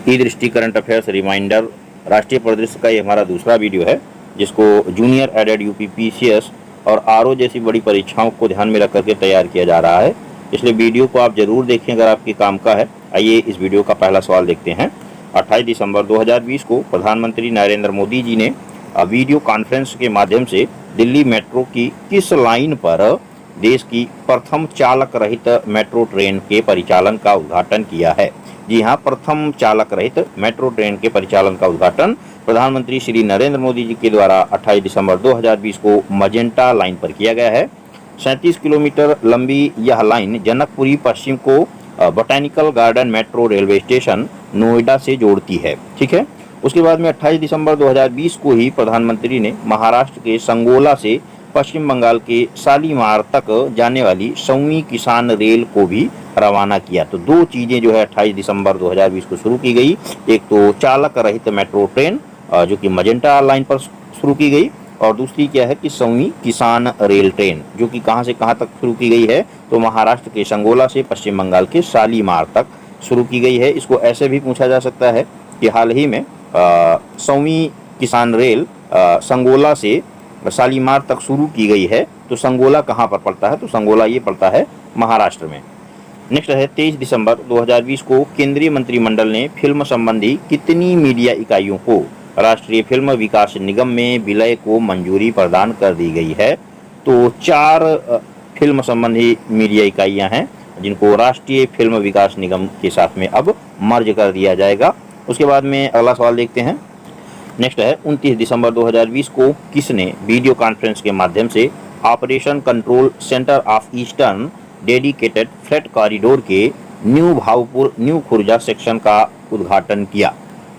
ई दृष्टि current affairs reminder राष्ट्रीय परिदृश्य का ये हमारा दूसरा वीडियो है, जिसको जूनियर एडेड यूपीपीसीएस और आरओ जैसी बड़ी परीक्षाओं को ध्यान में रख करके तैयार किया जा रहा है। इसलिए वीडियो को आप जरूर देखें अगर आपके काम का है। आइए इस वीडियो का पहला सवाल देखते हैं। 28 दिसंबर 2020 को प्रधानमंत्री नरेंद्र मोदी जी ने वीडियो कॉन्फ्रेंस के माध्यम से दिल्ली मेट्रो की किस लाइन पर देश की प्रथम चालक रहित मेट्रो ट्रेन के परिचालन का उद्घाटन किया है। जी हाँ, प्रथम चालक रहित मेट्रो ट्रेन के परिचालन का उद्घाटन प्रधानमंत्री श्री नरेंद्र मोदी जी के द्वारा 28 दिसंबर 2020 को मजेंटा लाइन पर किया गया है। 37 किलोमीटर लंबी यह लाइन जनकपुरी पश्चिम को botanical garden metro railway station Noida से जोड़ती है। ठीक है, उसके बाद में 28 दिसंबर 2020 को ही प्रधानमंत्री ने महाराष्ट्र के संगोला से पश्चिम बंगाल के शालीमार तक जाने वाली 7वीं किसान रेल को भी रवाना किया। तो दो चीजें जो है 28 दिसंबर 2020 को शुरू की गई। एक तो चालक रहित मेट्रो ट्रेन जो कि मजेंटा लाइन पर शुरू की गई, और दूसरी क्या है कि 7वीं किसान रेल ट्रेन जो कि कहां से कहां तक शुरू की गई है, तो महाराष्ट्र के संगोला से पश्चिम बंगाल के शालीमार तक शुरू की गई है। इसको ऐसे भी पूछा जा सकता है कि हाल ही में 7वीं किसान रेल संगोला से शालीमार तक शुरू की गई है, तो संगोला कहां पर पड़ता है, तो संगोला ये पड़ता है महाराष्ट्र में। नेक्स्ट है 23 दिसंबर 2020 को केंद्रीय मंत्रिमंडल ने फिल्म संबंधी कितनी मीडिया इकाइयों को राष्ट्रीय फिल्म विकास निगम में विलय को मंजूरी प्रदान कर दी गई है। तो 4 फिल्म संबंधी मीडिया इकाइयां हैं जिनको राष्ट्रीय फिल्म विकास निगम के साथ में अब मर्ज कर दिया जाएगा। उसके बाद में अगला सवाल देखते हैं। नेक्स्ट है 29 दिसंबर 2020 को किसने वीडियो कॉन्फ्रेंस के माध्यम से operation control centre of eastern dedicated freight corridor के new Bhaupur new Khurja section का उद्घाटन किया।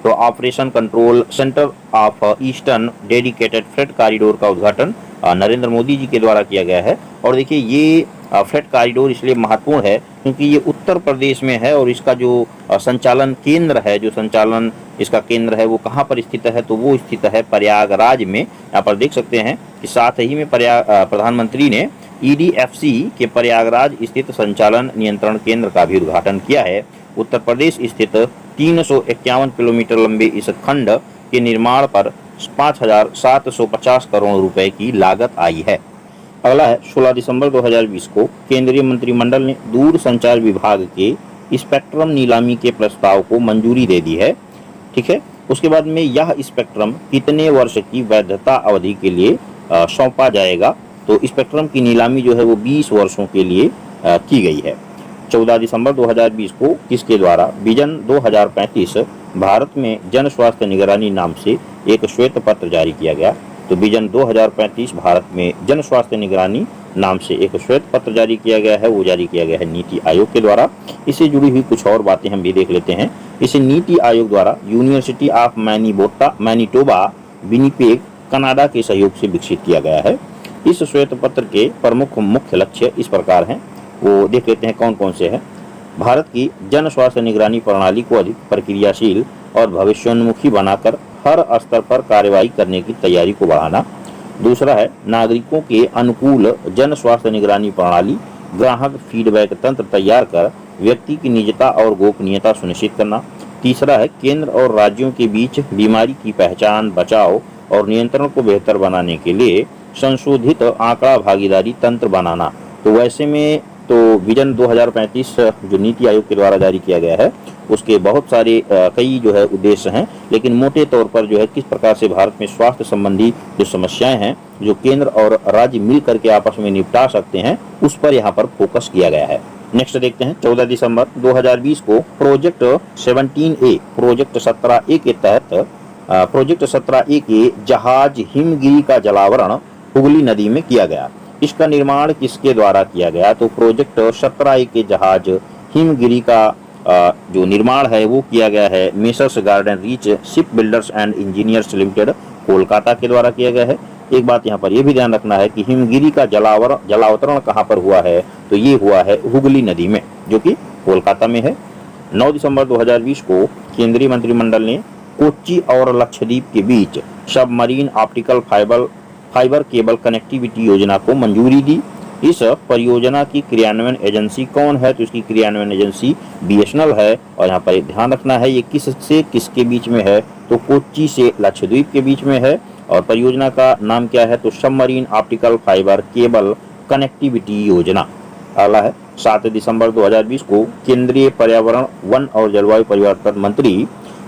तो operation control centre of eastern dedicated freight corridor का उद्घाटन नरेंद्र मोदी जी के द्वारा किया गया है। और देखिए ये फ्रेट कॉरिडोर इसलिए महत्वपूर्ण है क्योंकि ये उत्तर प्रदेश में है और इसका जो संचालन केंद्र है, जो संचालन इसका केंद्र है वो कहाँ पर स्थित है, तो वो स्थित है प्रयागराज में। यहाँ पर देख सकते हैं कि साथ ही में प्रधानमंत्री ने EDFC के प्रयागराज स्थित संचालन नियंत्रण केंद्र का भी उद्घाटन किया है। उत्तर प्रदेश स्थित 351 किलोमीटर लंबे इस खंड के निर्माण पर 5,750 करोड़ रुपए की लागत आई है। अगला है 16 दिसंबर 2020 को केंद्रीय मंत्रिमंडल ने दूरसंचार विभाग के स्पेक्ट्रम नीलामी के प्रस्ताव को मंजूरी दे दी है। ठीक है, उसके बाद में यह स्पेक्ट्रम कितने वर्ष की वैधता अवधि के लिए सौंपा जाएगा, तो स्पेक्ट्रम की नीलामी जो है वो 20 वर्षों के लिए की गई है। 14 दिसंबर 2020 को किसके द्वारा विजन 2035 भारत में जन स्वास्थ्य निगरानी नाम से एक श्वेत पत्र जारी किया गया। तो विजन 2035 भारत में जन स्वास्थ्य निगरानी नाम से एक श्वेत पत्र जारी किया गया है, वो जारी किया गया है नीति आयोग के द्वारा। इससे जुड़ी हुई कुछ और बातें हम भी देख लेते हैं। इसे नीति आयोग द्वारा university of Manitoba Winnipeg Canada के सहयोग से विकसित किया गया है। इस श्वेत पत्र के प्रमुख मुख्य लक्ष्य इस प्रकार हैं, वो देख लेते हैं कौन कौन से हैं। भारत की जन स्वास्थ्य निगरानी प्रणाली को अधिक प्रक्रियाशील और भविष्योन्मुखी बनाकर हर स्तर पर कार्रवाई करने की तैयारी को बढ़ाना। दूसरा है नागरिकों के अनुकूल जन स्वास्थ्य निगरानी प्रणाली, ग्राहक फीडबैक तंत्र तैयार कर व्यक्ति की निजता और गोपनीयता सुनिश्चित करना। तीसरा है केंद्र और राज्यों के बीच बीमारी की पहचान, बचाव और नियंत्रण को बेहतर बनाने के लिए संशोधित आंकड़ा भागीदारी तंत्र बनाना। तो वैसे में तो विजन 2035 जो नीति आयोग के द्वारा जारी किया गया है उसके बहुत सारे कई जो है उद्देश्य हैं, लेकिन मोटे तौर पर जो है किस प्रकार से भारत में स्वास्थ्य संबंधी जो समस्याएं हैं जो केंद्र और राज्य मिल करके आपस में निपटा सकते हैं उस पर यहाँ पर फोकस किया गया है। नेक्स्ट देखते हैं 14 दिसंबर 2020 को प्रोजेक्ट 17A के तहत प्रोजेक्ट 17A के जहाज हिमगिरी का जलावरण हुगली नदी में किया गया। इसका निर्माण किसके द्वारा किया गया, तो प्रोजेक्ट 17A के जहाज हिमगिरी का जो निर्माण है वो किया गया है messrs garden reach ship builders and engineers limited Kolkata के द्वारा किया गया है। एक बात यहाँ पर यह भी ध्यान रखना है कि हिमगिरी का जलावतरण कहाँ पर हुआ है, तो ये हुआ है हुगली नदी में जो कि कोलकाता में है। 9 दिसंबर 2020 को केंद्रीय मंत्रिमंडल ने कोच्चि और लक्षद्वीप के बीच submarine optical fibre cable connectivity योजना को मंजूरी दी। इस परियोजना की क्रियान्वयन एजेंसी कौन है? तो इसकी क्रियान्वयन एजेंसी BSNL है। और यहाँ पर ध्यान रखना है ये किस से किसके बीच में है? तो कोच्चि से लक्षद्वीप के बीच में है। और परियोजना का नाम क्या है? तो submarine optical fibre cable connectivity योजना। अगला है 7 दिसंबर 2020 को केंद्रीय पर्यावरण, वन और जलवायु परिवर्तन मंत्री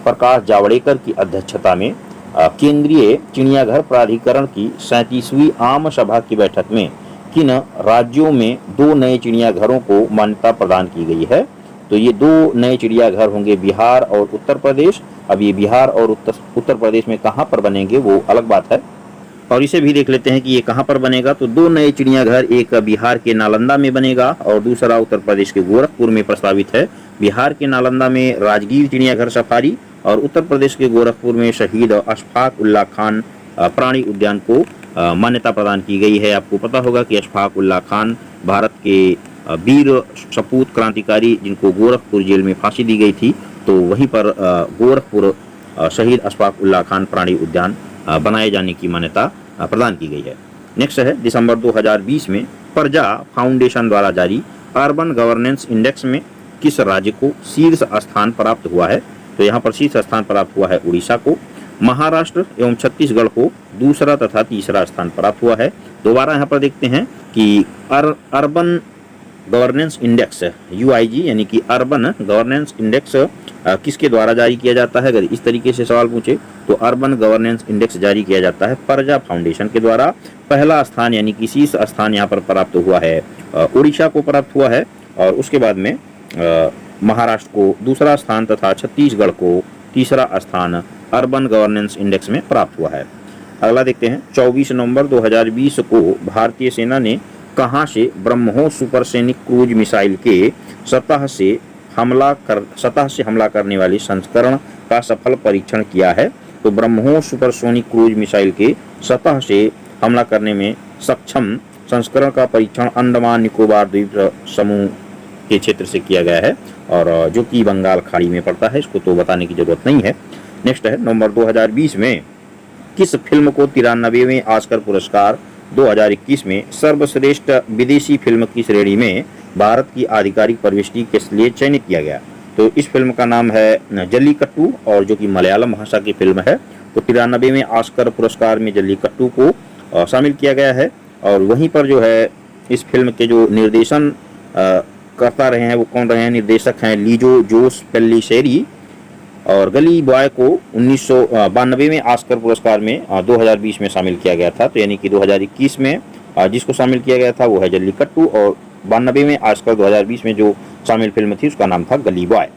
प्रकाश जावड़ेकर की अध्यक्षता में केंद्रीय चिड़ियाघर प्राधिकरण की 37वीं आम सभा की बैठक में किन राज्यों में 2 नए चिड़ियाघरों को मान्यता प्रदान की गई है? तो ये 2 नए चिड़ियाघर होंगे बिहार और उत्तर प्रदेश। अब ये बिहार और उत्तर प्रदेश में कहाँ पर बनेंगे वो अलग बात है, और इसे भी देख लेते हैं कि ये कहाँ पर बनेगा। तो 2 नए चिड़ियाघर, एक बिहार के नालंदा में बनेगा और दूसरा उत्तर प्रदेश के गोरखपुर में प्रस्तावित है। बिहार के नालंदा में राजगीर चिड़ियाघर सफारी और उत्तर प्रदेश के गोरखपुर में शहीद अशफाक उल्लाह खान प्राणी उद्यान को मान्यता प्रदान की गई है। आपको पता होगा कि अशफाक उल्लाह खान भारत के वीर सपूत क्रांतिकारी जिनको गोरखपुर जेल में फांसी दी गई थी, तो वहीं पर गोरखपुर शहीद अशफाक उल्लाह खान प्राणी उद्यान बनाए जाने की मान्यता प्रदान की गई है। नेक्स्ट है दिसंबर 2020 में प्रजा फाउंडेशन द्वारा जारी अर्बन गवर्नेंस इंडेक्स में किस राज्य को शीर्ष स्थान प्राप्त हुआ है? तो यहाँ पर शीर्ष स्थान प्राप्त हुआ है उड़ीसा को। महाराष्ट्र एवं छत्तीसगढ़ को दूसरा तथा तीसरा स्थान प्राप्त हुआ है। दोबारा यहाँ पर देखते हैं कि अर्बन गवर्नेंस इंडेक्स UIG यानी कि अर्बन गवर्नेंस इंडेक्स किसके द्वारा जारी किया जाता है? अगर इस तरीके से सवाल पूछे तो अर्बन गवर्नेंस इंडेक्स जारी किया जाता है प्रजा फाउंडेशन के द्वारा। पहला स्थान यानी कि शीर्ष स्थान यहाँ पर प्राप्त हुआ है उड़ीसा को प्राप्त हुआ है, और उसके बाद में महाराष्ट्र को दूसरा स्थान तथा छत्तीसगढ़ को तीसरा स्थान अर्बन गवर्नेंस इंडेक्स में प्राप्त हुआ है। अगला देखते हैं 24 नवंबर 2020 को भारतीय सेना ने कहां से ब्रह्मोस सुपरसोनिक क्रूज मिसाइल के सतह से हमला करने वाली संस्करण का सफल परीक्षण किया है? तो ब्रह्मोस सुपरसोनिक क्रूज मिसाइल के सतह से हमला करने में सक्षम संस्करण का परीक्षण अंडमान निकोबार द्वीप समूह के क्षेत्र से किया गया है, और जो कि बंगाल खाड़ी में पड़ता है, इसको तो बताने की जरूरत नहीं है। नेक्स्ट है नवंबर 2020 में किस फिल्म को 93वें ऑस्कर पुरस्कार 2021 में सर्वश्रेष्ठ विदेशी फिल्म की श्रेणी में भारत की आधिकारिक प्रविष्टि के लिए चयनित किया गया? तो इस फिल्म का नाम है जल्लीकट्टू, और जो कि मलयालम भाषा की फिल्म है। तो 93वें ऑस्कर पुरस्कार में जल्लीकट्टू को शामिल किया गया है। और वहीं पर जो है इस फिल्म के जो निर्देशन करता रहे हैं वो कौन रहे हैं? निर्देशक हैं लिजो जोस पेल्लिसेरी, और गली बॉय को 1992 में ऑस्कर पुरस्कार में 2020 में शामिल किया गया था। तो यानी कि 2021 में जिसको शामिल किया गया था वो है जल्लीकट्टू, और 92 में ऑस्कर 2020 में जो शामिल फिल्म थी उसका नाम था गली बॉय।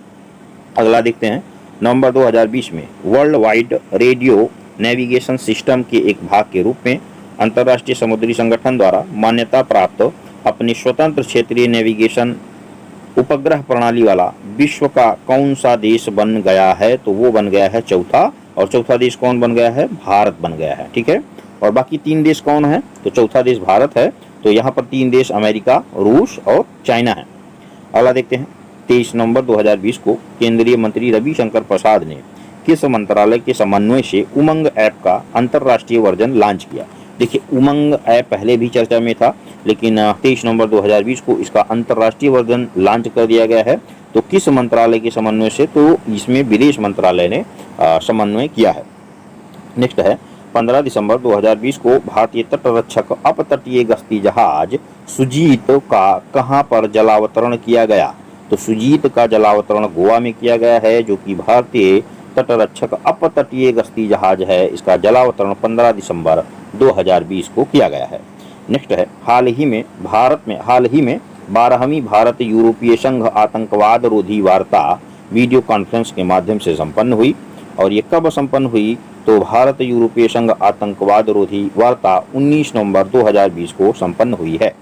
अगला देखते हैं नवंबर 2020 में world wide radio navigation system के एक भाग के रूप में अंतर्राष्ट्रीय समुद्री संगठन द्वारा मान्यता प्राप्त अपनी स्वतंत्र क्षेत्रीय नेविगेशन उपग्रह प्रणाली वाला विश्व का कौन सा देश बन गया है? तो वो बन गया है चौथा, और चौथा देश कौन बन गया है? भारत बन गया है। ठीक है, और बाकी 3 देश कौन है? तो चौथा देश भारत है। तो यहाँ पर 3 देश अमेरिका, रूस और चाइना है। अगला देखते हैं 23 नवंबर 2020 को केंद्रीय मंत्री रविशंकर प्रसाद ने किस मंत्रालय के समन्वय से उमंग ऐप का अंतर्राष्ट्रीय वर्जन लॉन्च किया? देखिए, उमंग ऐप पहले भी चर्चा में था, लेकिन 23 नवंबर 2020 को इसका अंतर्राष्ट्रीय वर्जन लॉन्च कर दिया गया है। तो किस मंत्रालय के समन्वय से? तो इसमें विदेश मंत्रालय ने समन्वय किया है। नेक्स्ट है 15 दिसंबर 2020 को भारतीय तटरक्षक अपतटीय गश्ती जहाज सुजीत का कहां पर जलावतरण किया गया? तो सुजीत का जलावतरण गोवा में किया गया है, जो कि भारतीय तटरक्षक अपतटीय गश्ती जहाज है। इसका जलावतरण 15 दिसंबर 2020 को किया गया है। नेक्स्ट है हाल ही में 12वीं भारत यूरोपीय संघ आतंकवाद रोधी वार्ता वीडियो कॉन्फ्रेंस के माध्यम से संपन्न हुई। और ये कब संपन्न हुई? तो भारत यूरोपीय संघ आतंकवाद रोधी वार्ता 19 नवंबर 2020 को संपन्न हुई है।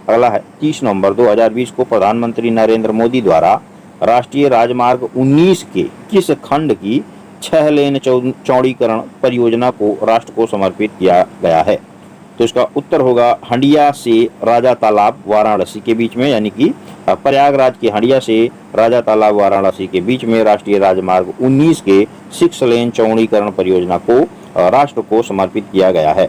अगला है 30 नवंबर 2020 को प्रधानमंत्री नरेंद्र मोदी द्वारा राष्ट्रीय राजमार्ग 19 के किस खंड की 6 लेन चौड़ीकरण परियोजना को राष्ट्र को समर्पित किया गया है? तो इसका उत्तर होगा हंडिया से राजा तालाब वाराणसी के बीच में, यानी कि प्रयागराज के हंडिया से राजा तालाब वाराणसी के बीच में राष्ट्रीय राजमार्ग 19 के 6 लेन चौड़ीकरण परियोजना को राष्ट्र को समर्पित किया गया है।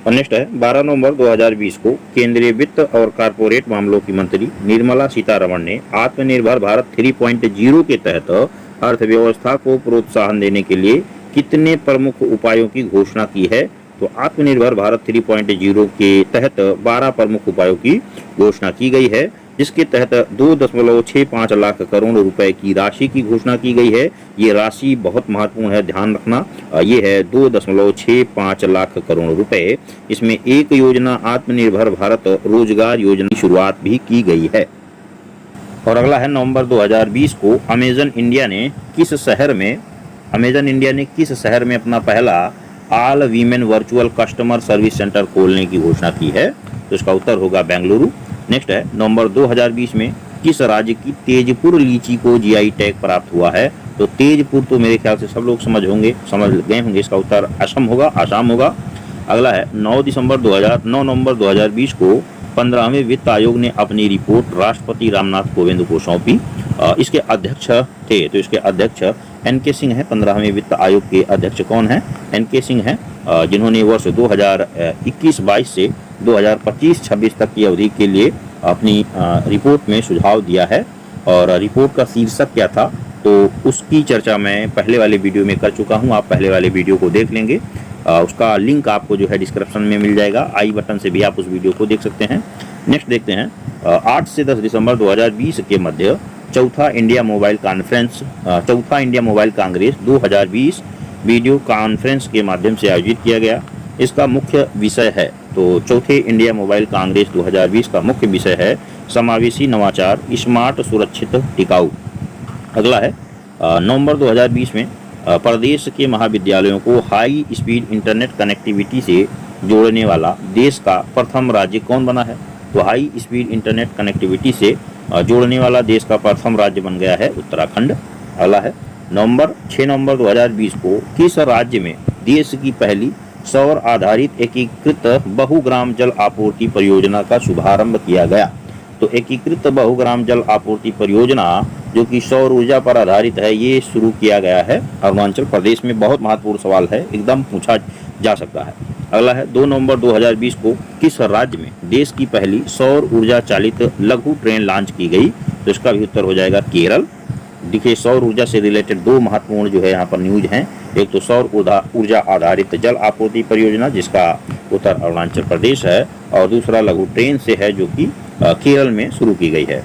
और नेक्स्ट है 12 नवंबर 2020 को केंद्रीय वित्त और कारपोरेट मामलों की मंत्री निर्मला सीतारमण ने आत्मनिर्भर भारत 3.0 के तहत अर्थव्यवस्था को प्रोत्साहन देने के लिए कितने प्रमुख उपायों की घोषणा की है। तो आत्मनिर्भर भारत 3.0 के तहत 12 प्रमुख उपायों की घोषणा की गई है, जिसके तहत 2.65 लाख करोड़ रुपए की राशि की घोषणा की गई है। ये राशि बहुत महत्वपूर्ण है, ध्यान रखना। ये है 2.65 लाख करोड़ रुपए। इसमें एक योजना आत्मनिर्भर भारत रोजगार योजना की शुरुआत भी की गई है। और अगला है नवंबर 2020 को अमेजन इंडिया ने किस शहर में अपना पहला all women virtual customer service centre खोलने की घोषणा की है। तो इसका उत्तर होगा बेंगलुरु। नेक्स्ट है नवंबर 2020 में किस राज्य की तेजपुर लीची को जीआई टैग प्राप्त हुआ है। तो तेजपुर तो मेरे ख्याल से सब लोग समझ गए होंगे, इसका उत्तर आसाम होगा। अगला है 9 नवंबर 2020 को 15वें वित्त आयोग ने अपनी रिपोर्ट राष्ट्रपति रामनाथ कोविंद को सौंपी। इसके अध्यक्ष थे, तो इसके अध्यक्ष एनके सिंह है। 15वें वित्त आयोग के अध्यक्ष कौन है? एनके सिंह है, जिन्होंने वर्ष 2021-22 से 2025-26 तक की अवधि के लिए अपनी रिपोर्ट में सुझाव दिया है। और रिपोर्ट का शीर्षक क्या था, तो उसकी चर्चा मैं पहले वाले वीडियो में कर चुका हूं। आप पहले वाले वीडियो को देख लेंगे, उसका लिंक आपको जो है डिस्क्रिप्शन में मिल जाएगा। आई बटन से भी आप उस वीडियो को देख सकते हैं। नेक्स्ट देखते हैं 8 से 10 दिसंबर 2020 के मध्य चौथा India mobile Congress 2020 video conference के माध्यम से आयोजित किया गया। इसका मुख्य विषय है, तो चौथे इंडिया मोबाइल कांग्रेस 2020 का मुख्य विषय है समावेशी नवाचार, स्मार्ट, सुरक्षित, टिकाऊ। अगला है नवंबर 2020 में प्रदेश के महाविद्यालयों को हाई स्पीड इंटरनेट कनेक्टिविटी से जोड़ने वाला देश का प्रथम राज्य कौन बना है। तो हाई स्पीड इंटरनेट कनेक्टिविटी से जोड़ने वाला देश का प्रथम राज्य बन गया है उत्तराखंड। अगला है 6 नवंबर 2020 को किस राज्य में देश की पहली सौर आधारित एकीकृत बहुग्राम जल आपूर्ति परियोजना का शुभारंभ किया गया। तो एकीकृत बहुग्राम जल आपूर्ति परियोजना जो कि सौर ऊर्जा पर आधारित है, ये शुरू किया गया है अरुणाचल प्रदेश में। बहुत महत्वपूर्ण सवाल है, एकदम पूछा जा सकता है। अगला है 2 नवंबर 2020 को किस राज्य में देश की पहली सौर ऊर्जा चालित लघु ट्रेन लॉन्च की गई। तो इसका भी उत्तर हो जाएगा केरल। देखिए, सौर ऊर्जा से रिलेटेड दो महत्वपूर्ण जो है यहाँ पर न्यूज हैं। एक तो सौर ऊर्जा आधारित जल आपूर्ति परियोजना जिसका उत्तर अरुणाचल प्रदेश है, और दूसरा लघु ट्रेन से है जो कि केरल में शुरू की गई है।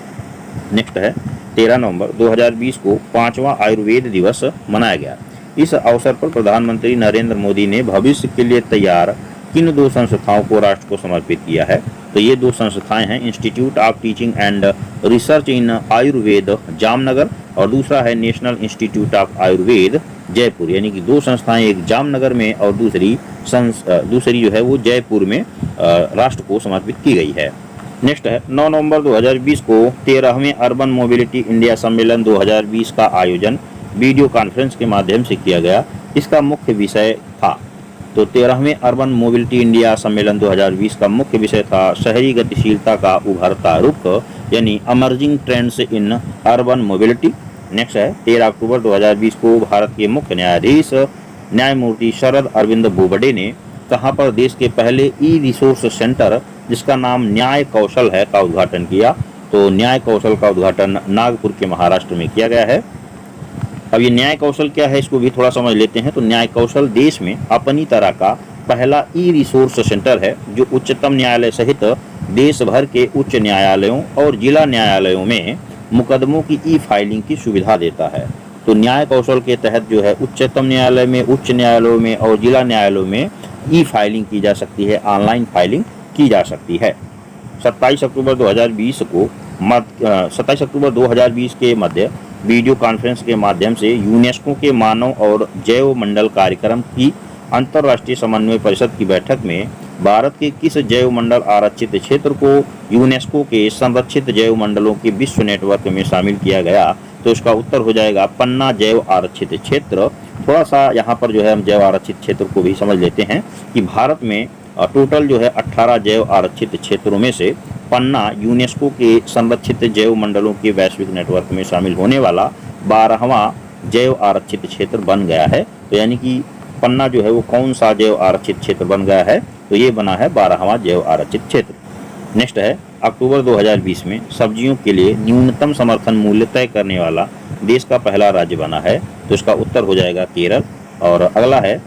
नेक्स्ट है 13 नवंबर 2020 को 5वां आयुर्वेद दिवस मनाया गया। इस अवसर पर प्रधानमंत्री नरेंद्र मोदी ने भविष्य के लिए तैयार किन 2 संस्थाओं को राष्ट्र को समर्पित किया है। तो ये 2 संस्थाएं हैं, institute of teaching and research इन आयुर्वेद जामनगर और दूसरा है national institute of Ayurveda Jaipur. यानी कि 2 संस्थाएं, एक जामनगर में और दूसरी जो है वो जयपुर में राष्ट्र को समर्पित की गई है। नेक्स्ट है 9 नवंबर 2020 को 13वें अर्बन मोबिलिटी इंडिया सम्मेलन 2020 का आयोजन वीडियो कॉन्फ्रेंस के माध्यम से किया गया। इसका मुख्य विषय था, तो 13वें अर्बन मोबिलिटी इंडिया सम्मेलन 2020 का मुख्य विषय था शहरी गतिशीलता का उभरता रुख, यानी emerging trends in urban mobility. Next है 13 अक्टूबर 2020 को भारत के मुख्य न्यायाधीश न्यायमूर्ति शरद अरविंद बोबडे ने कहाँ पर देश के पहले ई रिसोर्स सेंटर जिसका नाम न्याय कौशल है का उद्घाटन किया। तो न्याय कौशल का उद्घाटन नागपुर के महाराष्ट्र में किया गया है। अब ये न्याय कौशल क्या है, इसको भी थोड़ा समझ लेते हैं। तो न्याय कौशल देश में अपनी तरह का पहला ई रिसोर्स सेंटर है जो उच्चतम न्यायालय सहित देश भर के उच्च न्यायालयों और जिला न्यायालयों में मुकदमों की ई फाइलिंग की सुविधा देता है। तो न्याय कौशल के तहत जो है उच्चतम न्यायालय में, उच्च न्यायालयों में और जिला न्यायालयों में ई फाइलिंग की जा सकती है, ऑनलाइन फाइलिंग की जा सकती है। 27 अक्टूबर 2020 के मध्य वीडियो कॉन्फ्रेंस के माध्यम से यूनेस्को के मानव और जैव मंडल कार्यक्रम की अंतर्राष्ट्रीय समन्वय परिषद की बैठक में भारत के किस जैव मंडल आरक्षित क्षेत्र को यूनेस्को के संरक्षित जैव मंडलों के विश्व नेटवर्क में शामिल किया गया। तो इसका उत्तर हो जाएगा पन्ना जैव आरक्षित क्षेत्र। थोड़ा सा यहाँ पर जो है हम जैव आरक्षित क्षेत्र को भी समझ लेते हैं कि भारत में टोटल जो है 18 जैव आरक्षित क्षेत्रों में से पन्ना यूनेस्को के संरक्षित जैव मंडलों के वैश्विक नेटवर्क में शामिल होने वाला 12वां जैव आरक्षित क्षेत्र बन गया है। तो यानी कि पन्ना जो है वो कौन सा जैव आरक्षित क्षेत्र बन गया है, तो ये बना है 12वां जैव आरक्षित क्षेत्र। नेक्स्ट है अक्टूबर 2020 में सब्जियों के लिए न्यूनतम समर्थन मूल्य तय करने वाला देश का पहला राज्य बना है, तो इसका उत्तर हो जाएगा केरल। और अगला है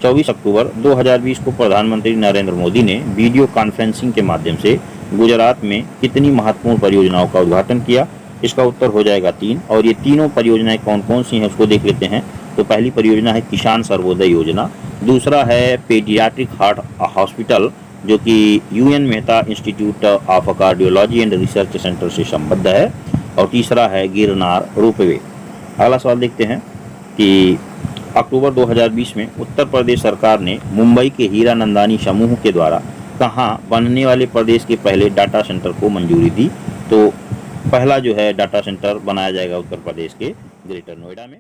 24 अक्टूबर 2020 को प्रधानमंत्री नरेंद्र मोदी ने वीडियो कॉन्फ्रेंसिंग के माध्यम से गुजरात में कितनी महत्वपूर्ण परियोजनाओं का उद्घाटन किया, इसका उत्तर हो जाएगा 3। और ये तीनों परियोजनाएं कौन कौन सी हैं उसको देख लेते हैं। तो पहली परियोजना है किसान सर्वोदय योजना, दूसरा है पेडियाट्रिक हार्ट हॉस्पिटल जो कि UN Mehta institute of cardiology and research centre से संबद्ध है, और तीसरा है गिरनार रोपवे। अगला सवाल देखते हैं कि अक्टूबर 2020 में उत्तर प्रदेश सरकार ने मुंबई के हीरानंदानी समूह के द्वारा कहाँ बनने वाले प्रदेश के पहले डाटा सेंटर को मंजूरी दी। तो पहला जो है डाटा सेंटर बनाया जाएगा उत्तर प्रदेश के ग्रेटर नोएडा में।